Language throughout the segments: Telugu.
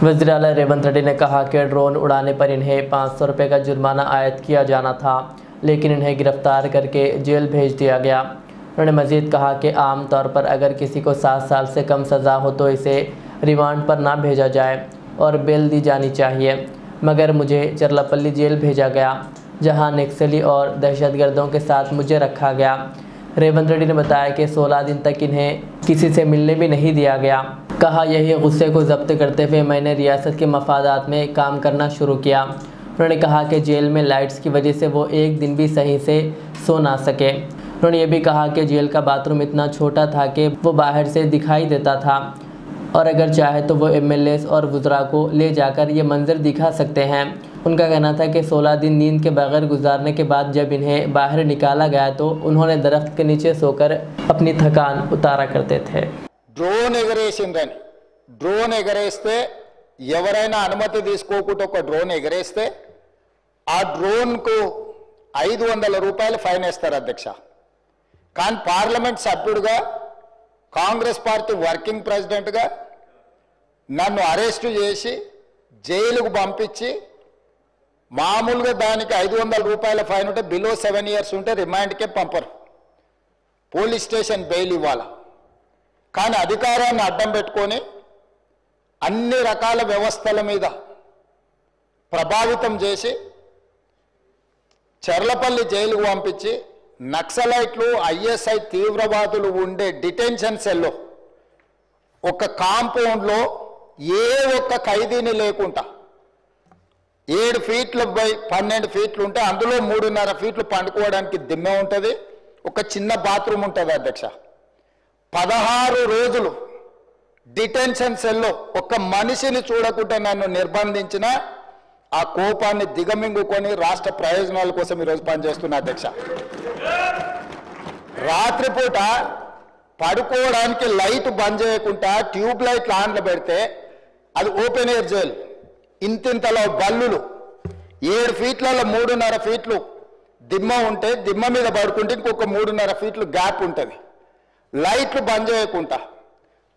वज़ीर आला रेवंत रेड्डी ने कहा कि ड्रोन उड़ाने पर इन्हें 500 रुपये का जुर्माना आयद किया जाना था, लेकिन इन्हें गिरफ्तार करके जेल भेज दिया गया। उन्होंने मज़ीद कहा कि आम तौर पर अगर किसी को 7 साल से कम सज़ा हो तो इसे रिमांड पर ना भेजा जाए और बेल दी जानी चाहिए, मगर मुझे चरलापल्ली जेल भेजा गया जहां नक्सली और दहशतगर्दों के साथ मुझे रखा गया। रेवंत रेड्डी ने बताया कि 16 दिन तक इन्हें किसी से मिलने भी नहीं दिया गया। कहा, यही गुस्से को जब्त करते हुए मैंने रियासत के मफादात में काम करना शुरू किया। उन्होंने कहा कि जेल में लाइट्स की वजह से वो एक दिन भी सही से सो ना सके। उन्होंने ये भी कहा कि जेल का बाथरूम इतना छोटा था कि वो बाहर से दिखाई देता था और अगर चाहे तो वो MLAs और वुज़रा को ले जाकर ये मंजर दिखा सकते हैं। उनका कहना था कि 16 दिन नींद के बगैर गुजारने के बाद जब इन्हें बाहर निकाला गया तो उन्होंने दरख्त के नीचे सोकर अपनी थकान उतारा करते थे। డ్రోన్ ఎగరేసిందని, డ్రోన్ ఎగరేస్తే ఎవరైనా అనుమతి తీసుకోకుండా ఒక డ్రోన్ ఎగరేస్తే ఆ డ్రోన్కు 500 రూపాయలు ఫైన్ వేస్తారు అధ్యక్ష. కానీ పార్లమెంట్ సభ్యుడిగా, కాంగ్రెస్ పార్టీ వర్కింగ్ ప్రెసిడెంట్గా నన్ను అరెస్టు చేసి జైలుకు పంపించి మామూలుగా దానికి 500 రూపాయల ఫైన్ ఉంటే బిలో 7 ఇయర్స్ ఉంటే రిమాండ్కే పంపరు, పోలీస్ స్టేషన్ బెయిల్ ఇవ్వాలి. కానీ అధికారాన్ని అడ్డం పెట్టుకొని అన్ని రకాల వ్యవస్థల మీద ప్రభావితం చేసి చర్లపల్లి జైలుకు పంపించి నక్సలైట్లు, ISI తీవ్రవాదులు ఉండే డిటెన్షన్ సెల్లో ఒక కాంపౌండ్లో ఏ ఒక్క ఖైదీని లేకుండా 7 ఫీట్లు బై 12 ఫీట్లు ఉంటే అందులో 3.5 ఫీట్లు పండుకోవడానికి దిమ్మె ఉంటుంది, ఒక చిన్న బాత్రూమ్ ఉంటుంది అధ్యక్ష. 16 రోజులు డిటెన్షన్ సెల్లో ఒక్క మనిషిని చూడకుండా నన్ను నిర్బంధించిన ఆ కోపాన్ని దిగమింగుకొని రాష్ట్ర ప్రయోజనాల కోసం ఈరోజు పనిచేస్తున్నా అధ్యక్ష. రాత్రిపూట పడుకోవడానికి లైట్ బంద్ చేయకుండా ట్యూబ్ లైట్లు ఆన్లో పెడితే అది ఓపెన్ ఎయిర్ జైలు. ఇంతింతలో బల్లులు 7 ఫీట్లలో 3.5 ఫీట్లు దిమ్మ ఉంటే దిమ్మ మీద పడుకుంటే ఇంకొక 3.5 ఫీట్లు గ్యాప్ ఉంటుంది. లైట్లు బంద్ చేయకుండా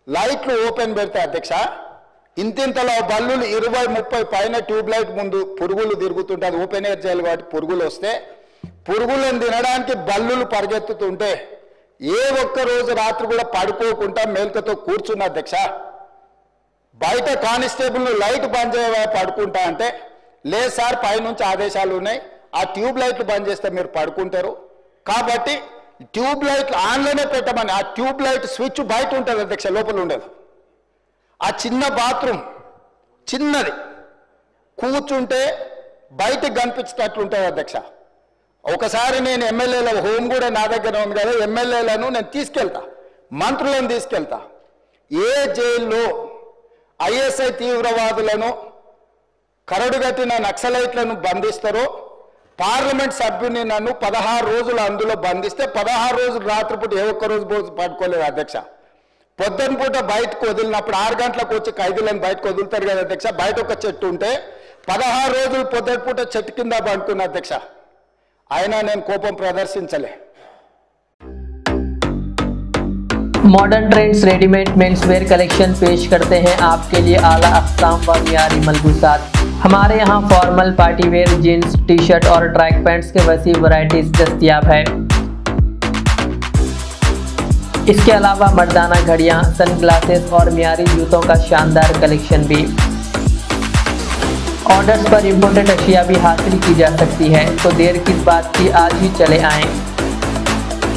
లైట్లు ఓపెన్ పెడితే అధ్యక్ష ఇంతింతలో బల్లులు 20-30 పైన ట్యూబ్ లైట్ ముందు పురుగులు తిరుగుతుంటే అది ఓపెన్ ఎయిర్ జైలు కాబట్టి పురుగులు వస్తే పురుగులను తినడానికి బల్లులు పరిగెత్తుతుంటే ఏ ఒక్క రోజు రాత్రి కూడా పడుకోకుండా మేల్కతో కూర్చున్న అధ్యక్ష. బయట కానిస్టేబుల్ లైట్ బంద్ చేయవా పడుకుంటా అంటే లేదు సార్ పైనుంచి ఆదేశాలు ఉన్నాయి, ఆ ట్యూబ్ లైట్లు బంద్ చేస్తే మీరు పడుకుంటారు కాబట్టి ట్యూబ్ లైట్లు ఆన్లోనే పెట్టమని. ఆ ట్యూబ్ లైట్ స్విచ్ బయట ఉంటుంది అధ్యక్ష, లోపల ఉండదు. ఆ చిన్న బాత్రూమ్ చిన్నది, కూర్చుంటే బయటకు కనిపించేటట్లు ఉంటుంది అధ్యక్ష. ఒకసారి నేను ఎమ్మెల్యేల హోమ్ కూడా నా దగ్గర ఉంది కదా, ఎమ్మెల్యేలను నేను తీసుకెళ్తా, మంత్రులను తీసుకెళ్తా. ఏ జైల్లో ISI తీవ్రవాదులను, కరడుగట్టిన నక్సలైట్లను బంధిస్తారో పార్లమెంట్ సభ్యుని నన్ను 16 రోజులు అందులో బంధిస్తే 16 రోజులు రాత్రిపూట ఏ ఒక్క రోజు పడుకోలేదు అధ్యక్ష. పొద్దున పూట బయటకు వదిలినప్పుడు 6 గంటలకు వచ్చి ఖైదీలను బయటకు వదులుతారు కదా అధ్యక్ష. బయట ఒక చెట్టు ఉంటే 16 రోజులు పొద్దున పూట చెట్టు కింద పడుకున్న అధ్యక్ష. అయినా నేను కోపం ప్రదర్శించలే. Modern trends readymade menswear collection पेश करते हैं आपके लिए आला अक़साम व मियारी मलबूसात। हमारे यहाँ formal party wear, jeans, T shirt और ट्रैक पैंट्स के वसी वैरायटीज दस्तयाब है। इसके अलावा मर्दाना घड़ियाँ, सन ग्लासेस और मियारी जूतों का शानदार कलेक्शन भी। ऑर्डर्स पर इम्पोर्टेड अशिया भी हासिल की जा सकती है, तो देर किस बात की, आज ही चले आएँ।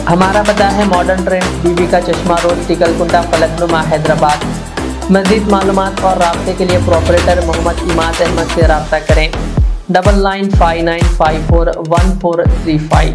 हमारा पता है मॉडर्न ट्रेंड्स, बीबी का चश्मा रोड, टिकलकुंटा, फलकनुमा, हैदराबाद। मज़ीद मालूमात और राब्ते के लिए प्रोपरेटर मोहम्मद इमाद अहमद से रब्ता करें। 9959541435।